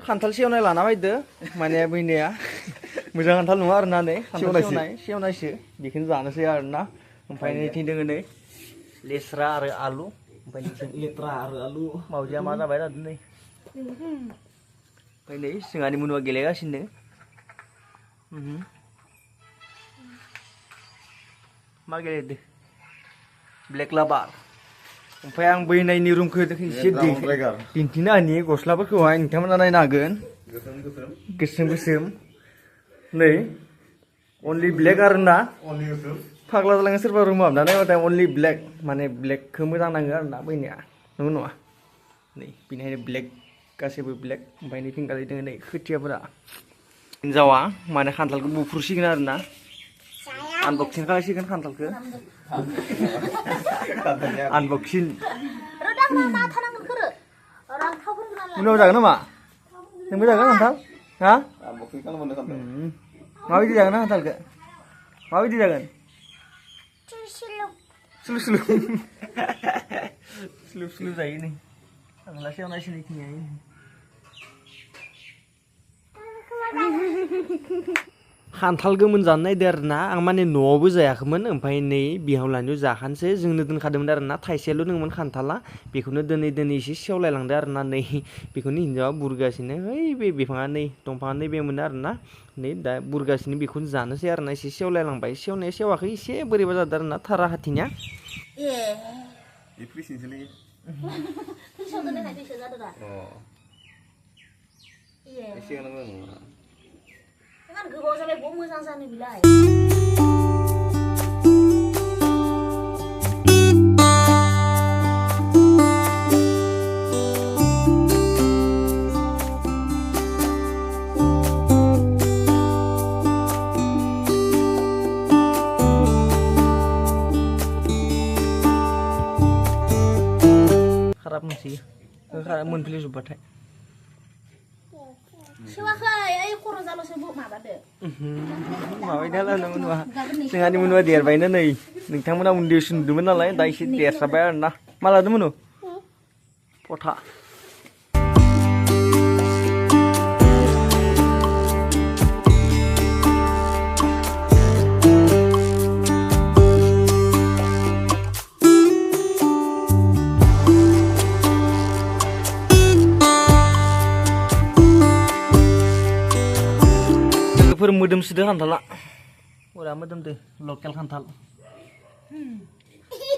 खान्थाल सेवनाय लाना फैदो माने बैनाया मोजां खान्थाल नङा आरोना नै खान्थाल सेवनायसो बेखौनो जानोसै आरोना ओमफ्राय नैथिं दोङो नै लेस्रा आरो आलु ओमफ्राय नैथिं लेस्रा आरो आलु मावजिया मा जाबाय थादों नै ओमफ्राय नै जोंहानि मुनुआ गेलेगासिनो मा गेलेदो ब्लेक लाबार ओमफ्राय आं बैनायनि रुमखौ एसे दिन्थिनो होनि गस्लाफोरखौहाय नोंथांमोना नायनो हागोन गोसोम गोसोम नै अनलि ब्लेक आरोना फाग्ला जालाङो सोरबा रुमाव हाबना नायबाथाय अनलि ब्लेक माने ब्लेकखौ मोजां नाङो आरोना बैनिया नंगौ नङा नै बेनिखायनो ब्लेक गासैबो ब्लेक ओमफ्राय नै फिंगालि दङ नै खोथियाफोरा हिन्जावा माने खान्थालखौ बुफ्रुसिगोन आरोना आनबक्सिं खालामसिगोन खान्थालखौ आनबक्सिं उनाव जागोन नामा नोंबो जागोन खान्थाल हा माबायदि जागोन खान्थालखौ माबायदि जागोन स्लु स्लु स्लु स्लु जायो नै खान्थाला सेवनायसो नैथिंजाय खान्थाल गोमोन जानो नायदो आरोना आं माने न'आवबो जायाखैमोन ओमफ्राय नै बिहामलानियाव जाखानोसै जोंनो दोनखादोंमोन आरोना थाइसेल' दंमोन खान्थाला बेखौनो दोनै एसे सेवलायलांदो आरोना नै बेखौनो हिन्जावा बुरगासिनो ओइ बे बिफाङा नै दंफाङा नैबे मोनो आरोना नै दा बुरगासिनो बेखौनो जानोसै आरोना एसे सेवलायलांबाय सेवनाया सेवाखै एसे बोरैबा जादों आरोना थारा हाथिनिया गोबाव जाबाय बहुद मोजां जानो बिलाय खाराब मोनसै खाराब मोनफ्लेजोबबाथाय सेवाखै ओइ खर' जाल'सो माबादो माबायदि खालामदोंमोन मा जोंहानि मुनुआ देरबायनो नै नोंथांमोना उन्दैसो नुदोंमोन नालाय दा एसे देरसाबबाय आरोना मा लादों मुनु फथा मोदोमसोदो खान्थाला उरा मोदोमदो लकेल खान्थाल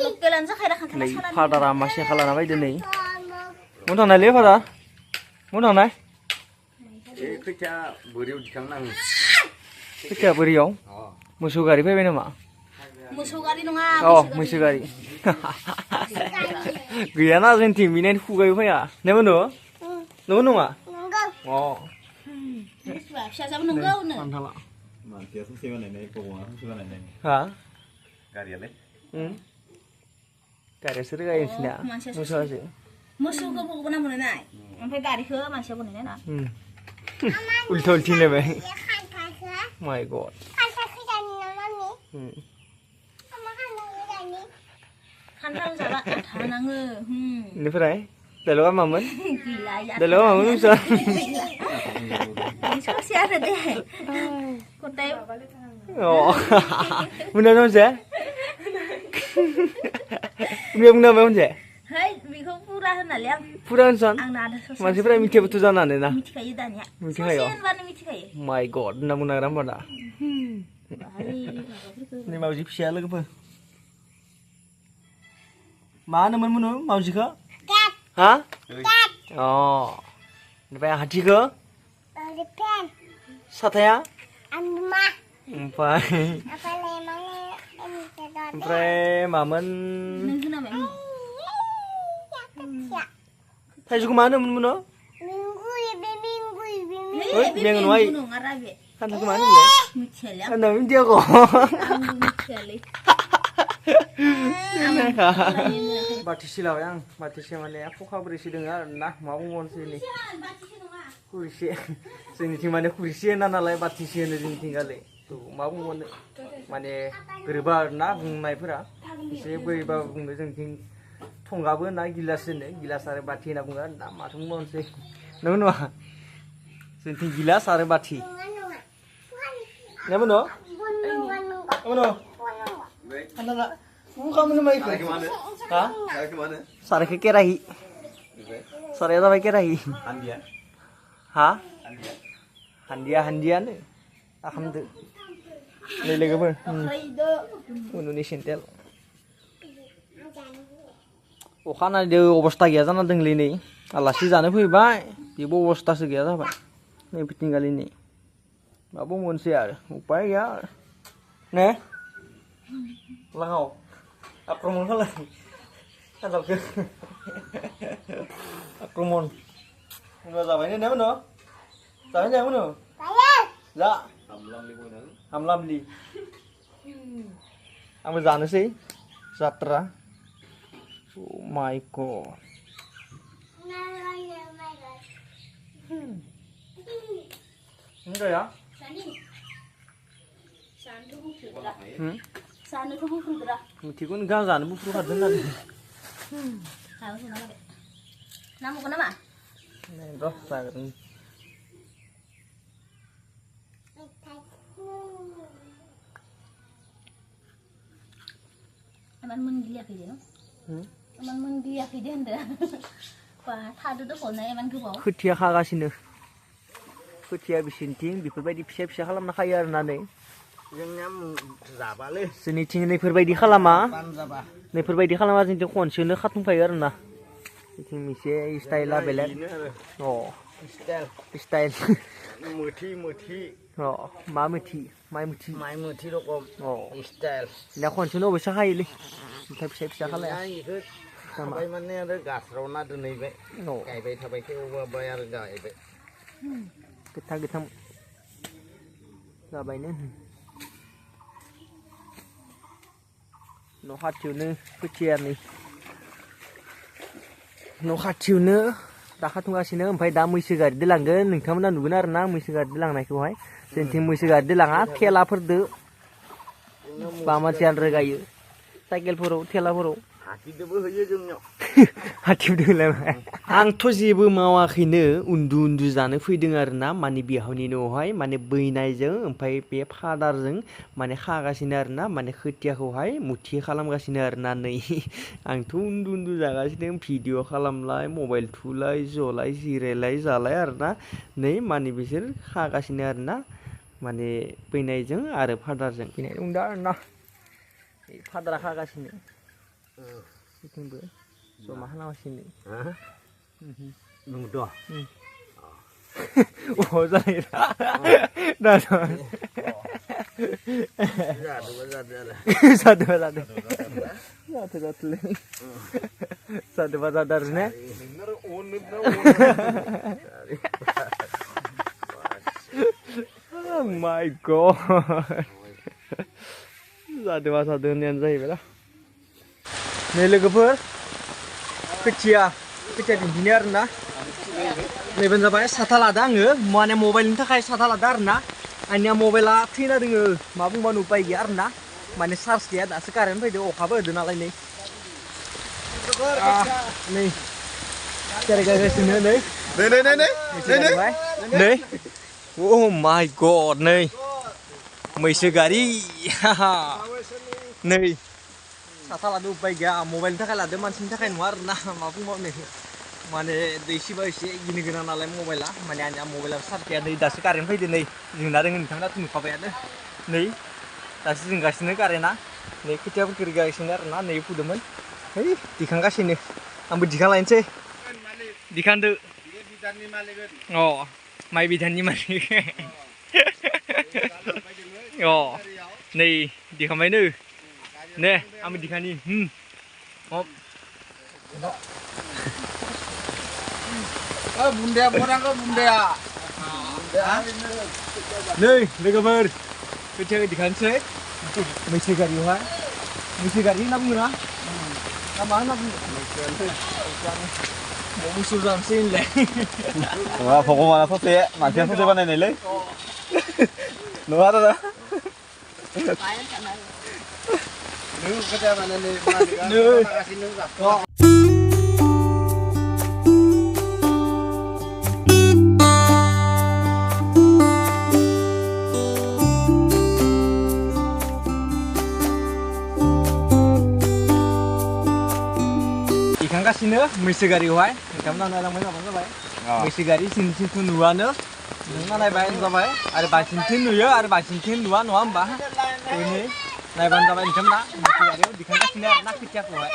लकेलानो जाखायो खान्थाला साना फादारा मासे खालाना बायदो नै मन थांनायलै फादार मन थांनाय ए खोथिया बोरियाव दिखांनाङो खोथिया बोरियाव मोसौ गारि फैबाय नामा मोसौ गारि नङा मैसो गारि गैयाना जोंथिं बिनायनि खुगायाव फैया नेमोन नंगौ नङा अ फिसा जाबो नंगौ खान्थाला मानसिया ससे बानायनाय गबङा ससे बानायनाय हा गारियालाय गारिया सोर गायो नोंसिना मोसौआसो मोसौखौ भगबाना बनायनाय ओमफ्राय गारिखौ मानसिया बनायनाय ना उल्था उल्थि लेबाय माय गड खान्थाल जाबा थानाङो बेनिफ्राय दाइलगा मामोन गैला दाइलगा मामोन नोंसा ससे आरो दे गथाय बुंना मोनसे बुंना मोनसे है बेखौ पुरा होनालै आं पुरा होनसन आंना आदा ससे मानसिफोरा मिथियाबोथ' जानानै ना मिथिखायो दानिया मिथिखायो ससे होनबानो मिथिखायो माय गड होनना बुंनांगोन होमबा दा नै मावजि फिसाया लोगोफोर मा होनोमोन मुनु मावजिखौ हा अ ओमफ्राय हाथिखौ साथाया ओमफ्राय मामोन थाइजौखौ मा होनोमोन मुनु मेंगु नङा खान्थालखौ मा होनोमोनलाय खान्थाल मिथियाखौ बाथिसे लाबाय आं बाथिसे माने फखाब्रैसो दङ आरो ना मा बुंबावनोसै नै खुरिसे जोंनिथिं माने खुरिसे होना नालाय बाथिसे होनो जोंनिथिं गालै मा बुंबावनो माने गोरोबा आरो ना बुंनायफोरा एसे बोरैबा बुंनो जोंनिथिं थंगाबो होना गिलास होनो गिलास आरो बाथि होनना बुङो आरो ना माथो बुंबावनोसै नंगौ नङा जोंथिं गिलास आरो बाथि नामा न' mana anda nak muka mana mai Sarai kemana? ha Sarai kemana? sarai ke kerahi sarai apa kerahi Andia. ha Andia. handia nih alhamdulillah ini lagi apa ini sentel अखाना दे अबस्था गैया जाना दंलै नै आलासि जानो फैबाय बेबो अबस्थासो गैया जाबाय नै बिथिंगालिनि माबा मोनसे आरो उपाय गैया ने लाङाव आक्रमण खालाय आदाबखौ आक्रमण होनबा जाबायनो ने मोनो जाबाय जाया मोनो जा हामलामलि आंबो जानोसै जात्रा Oh my god. Enggak ya? Sana tuh bufur berah. Mutiku enggak kan, bufur kan benar. Tahu sih nama. Nama kenapa? Nih, bro, saya kan. Aman menggiliak video. Aman menggiliak video anda. Wah, tadi tuh kok aman gobaw. खोथिया खागासिनो खोथिया बिसिनिथिं बेफोरबायदि फिसा फिसा खालामना खायो आरोना नै जोंनिया जाबालै जोंनिथिं नैफोरबायदि खालामा नैफोरबायदि खालामा जोंथिं खनसेनो खाथुमखायो आरोना जोंथिं मोनसे स्टाइला बेलेग अ स्टाइल मोथि अ मा मोथि माइ मोथि रकम अ स्टाइल दा खनसेनो अबेसा खायोलै ओमफ्राय फिसा फिसा खालाया इखो खाबाय माने आरो गास्रावना दोनहैबाय गायबाय थाबायसो अबाबाय आरो गायबाय गोथां गोथां जाबायनो न' खाथियावनो खोथियानि न' खाथियावनो दाखाथुंगासिनो ओमफ्राय दा मैसो गारिदो लांगोन नोंथांमोना नुगोन आरो ना मैसो गारिदो लांनायखौहाय जोंथिं मैसो गारिदो लाङा थेलाफोरदो बा मानसियानो रोगायो साइकेलफोराव थेलाफोराव हाथिदोबो होयो जोंनियाव हाथिबदोंलाय आंथ' जेबो मावाखैनो उन्दु जानो फैदों आरोना माने बिहावनि न'आवहाय माने बैनायजों ओमफ्राय बे फादारजों माने खागासिनो आरोना माने खोथियाखौहाय मुथि खालामगासिनो आरोना नै आंथ' उन्दु जागासिनो भिडिअ खालामलाय मबाइल थुलाय जलाय जिरायलाय जालाय आरोना नै माने बिसोर खागासिनो आरोना माने बैनायजों आरो फादारजों बैनाय दं दा आरोना फादारा खागासिनो बिथिंबो जमा खालामगासिनो नंगौ अ जायो दा जादों आरो ने my god जादों होननायानो जाहैबाय नै लोगोफोर खोथिया दिन्थिनो आरोना नैबेनो जाबाय साथा लादों आङो माने मबाइलनि थाखाय साथा लादों आरोना आंनिया मबाइला थैना दोङो मा बुंबानो उपाय गैया आरोना माने चार्ज गैया दासो कारेन्ट फैदो अखाबो होदो नालाय नै नै गायगासिनो नै oh my god नै मैसो गारि नै साथा लादो उपाय गैया मबाइलनि थाखाय लादो मानसिनि थाखाय नङा आरोना मा बुंबावनो माने दैसिबा एसे गिनो गोनां नालाय मबाइला माने आंनिया मबाइला चार्ज गैया नै दासो कारेन्ट फैदो नै जोंना दोङो नोंथांमोनाथ' नुखाबायानो नै दासो जोंगासिनो कारेन्टआ नै खोथियाफोरखौ रोगागासिनो आरोना नै फुदोंमोन है दिखांगासिनो आंबो दिखांलायनोसै दिखांदो अ माइ बिधाननि मालिक अ नै दिखांबायनो ने आंबो दिखानि बुन्दाया बरांगो बुन्दाया नै लोगोफोर खोथियाखौ दिखांसै मैसो गारियावहाय मैसो गारि होनना बुङो ना मा होनना बुङो मुसुर जानोसै होनलाय नङा भगबाना ससे मानसिया ससे बानायनायलै नङा दादा नों खोथिया बानायनाय थांगासिनो मैसो गारियावहाय नोंथांमोना नायलांबाय जाबानो जाबाय मैसो गारि सिनथ' नुवानो नोंथांमोना नायबाय जाबाय आरो बांसिनथिं नुयो आरो बांसिनथिं नुवा नङा होमबा बेनि नायबानो जाबाय नोंथांमोना मैसो गारियाव दिखांगासिनो आरोना खोथियाखौहाय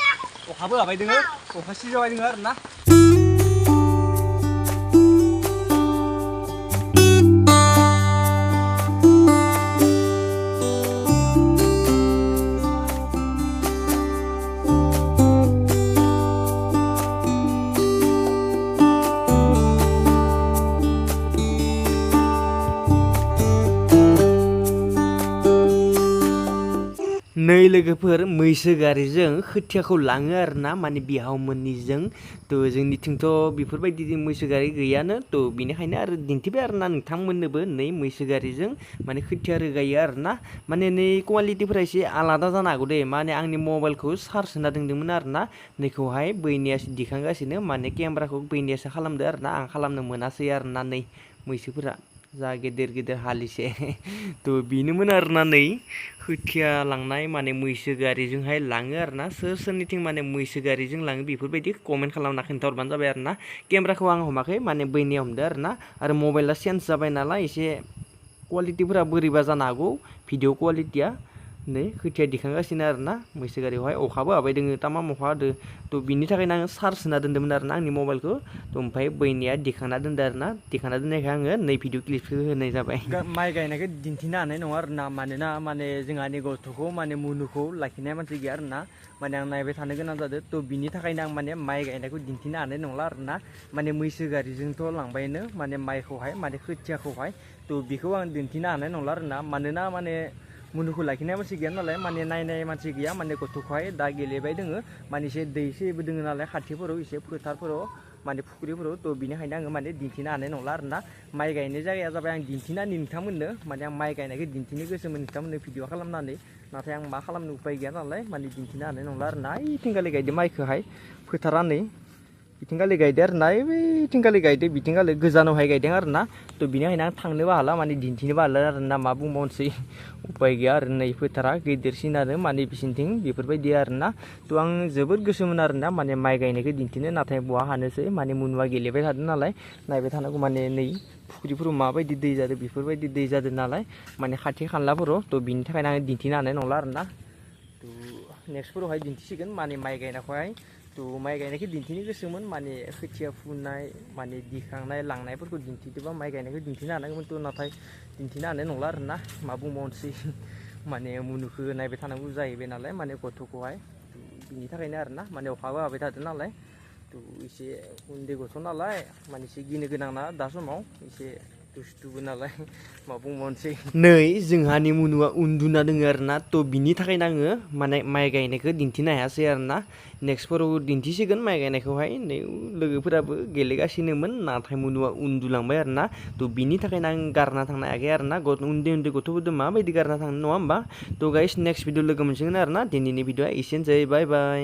अखाबो हाबाय दोङो अखा सिजाबाय दोङो आरोना नै लोगोफोर मैसो गारिजों खोथियाखौ लाङो आरोना माने बिहाव मोननिजों थ' जोंनिथिंथ' बेफोरबायदि मैसो गारि गैयानो थ' बेनिखायनो आरो दिन्थिबाय आरोना नोंथांमोननोबो नै मैसो गारिजों माने खोथिया रोगायो आरोना माने नै कुवालिटिफोरा एसे आलादा जानो हागौ दे माने आंनि मबाइलखौ चार्ज होना दोनदोंमोन आरोना नैखौहाय बैनियासो दिखांगासिनो माने केमेराखौ बैनियासो खालामदो आरोना आं खालामनो मोनासै आरोना नै मैसोफोरा जा गेदेर गेदेर हालिसे थ' बेनोमोन आरोना नै खोथिया लांनाय माने मैसो गारिजोंहाय लाङो आरोना सोरनिथिं माने मैसो गारिजों लाङो बेफोरबायदि कमेन्ट खालामना खोन्थाहरबानो जाबाय आरोना केमेराखौ आं हमाखै माने बैनिया हमदो आरोना आरो मबाइला चेन्ज जाबाय नालाय एसे क्वालिटिफोरा बोरैबा जानो हागौ भिडिअ क्वालिटिया नै खोथिया दिखांगासिनो आरोना मैसो गारियावहाय अखाबो हाबाय दोङो तामाम अखा हादो थ' बिनि थाखायनो आङो चार्ज होना दोन्दोंमोन आरोना आंनि मबाइलखौ थ' ओमफ्राय बैनिया दिखांना दोनदो आरोना दिखांना दोननायखाय आङो नै भिडिअ क्लिपखौ होनाय जाबाय माइ गायनायखौ दिन्थिनो हानाय नङा आरोना मानोना माने जोंहानि गथ'खौ माने मुनुखौ लाखिनाय मानसि गैया आरोना माने आं नायबाय थानो गोनां जादों थ' बिनि थाखायनो आं माने माइ गायनायखौ दिन्थिनो हानाय नंला आरोना माने मैसो गारिजोंथ' लांबायनो माने माइखौहाय माने खोथियाखौहाय थ' बेखौ आं दिन्थिनो हानाय नंला आरोना मानोना माने मुनुखौ लाखिनाय मानसि गैया नालाय माने नायनाय मानसि गैया माने गथ'खौहाय दा गेलेबाय दोङो माने एसे दै एसेबो दोङो नालाय खाथिफोराव एसे फोथारफोराव माने फुख्रिफोराव थ' बिनिखायनो आङो माने दिन्थिनो हानाय नंला आरोना माइ गायनाय जायगाया जाबाय आं दिन्थिनानै नोंथांमोननो माने आं माइ गायनायखौ दिन्थिनो गोसोमोन नोंथांमोननो भिडिअ खालामनानै नाथाय आं मा खालामनो उपाय गैया नालाय माने दिन्थिनो हानाय नंला आरोना ओइथिंगालि गायदो माइखौहाय फोथारा नै बिथिंगालि गायदो आरोना ओइथिंगालि गायदो बिथिंगालि गोजानावहाय गायदों आरोना थ' बिनिखायनो आं थांनोबो हाला माने दिन्थिनोबो हाला आरोना मा बुंबावनोसै उपाय गैया आरो नै फोथारा गिदिरसिन आरो माने बिसिनिथिं बेफोरबायदि आरोना थ' आं जोबोद गोसोमोन आरोना माने माइ गायनायखौ दिन्थिनो नाथाय बहा हानोसै माने मुनुआ गेलेबाय थादों नालाय नायबाय थानांगौ माने नै फुख्रिफोराव माबायदि दै जादों बेफोरबायदि दै जादों नालाय माने खाथि खालाफोराव थ' बिनि थाखायनो आं दिन्थिनो हानाय नंला आरोना थ' नेक्स्टफोरावहाय दिन्थिसिगोन माने माइ गायनायखौहाय थ' माइ गायनायखौ दिन्थिनो गोसोमोन माने खोथिया फुनाय माने दिखांनाय लांनायफोरखौ दिन्थिदोंबा माइ गायनायखौ दिन्थिनो हानांगौमोन थ' नाथाय दिन्थिनो हानाय नंला आरोना मा बुंबावनोसै माने मुनुखौ नायबाय थानांगौ जाहैबाय नालाय माने गथ'खौहाय बिनि थाखायनो आरोना माने अखाबो हाबाय थादों नालाय थ' एसे उन्दै गथ' नालाय माने एसे गिनो गोनां ना दा समाव एसे दुस्थुबो नालाय मा बुंबावनोसै नै जोंहानि मुनुआ उन्दुना दोङो आरोना थ' बिनि थाखायनो आङो माने माइ गायनायखौ दिन्थिनो हायासै आरोना नेक्स्टफोराव दिन्थिसिगोन माइ गायनायखौहाय नै लोगोफोराबो गेलेगासिनोमोन नाथाय मुनुआ उन्दुलांबाय आरोना थ' बिनि थाखायनो आं गारना थांनो हायाखै आरोना उन्दै उन्दै गथ'फोरजों माबायदि गारना थांनो नङा होमबा थ' गाइस नेक्स्ट भिडिअ लोगो मोनसिगोन आरोना दिनैनि भिडिअआ एसेनोसै बाय बाय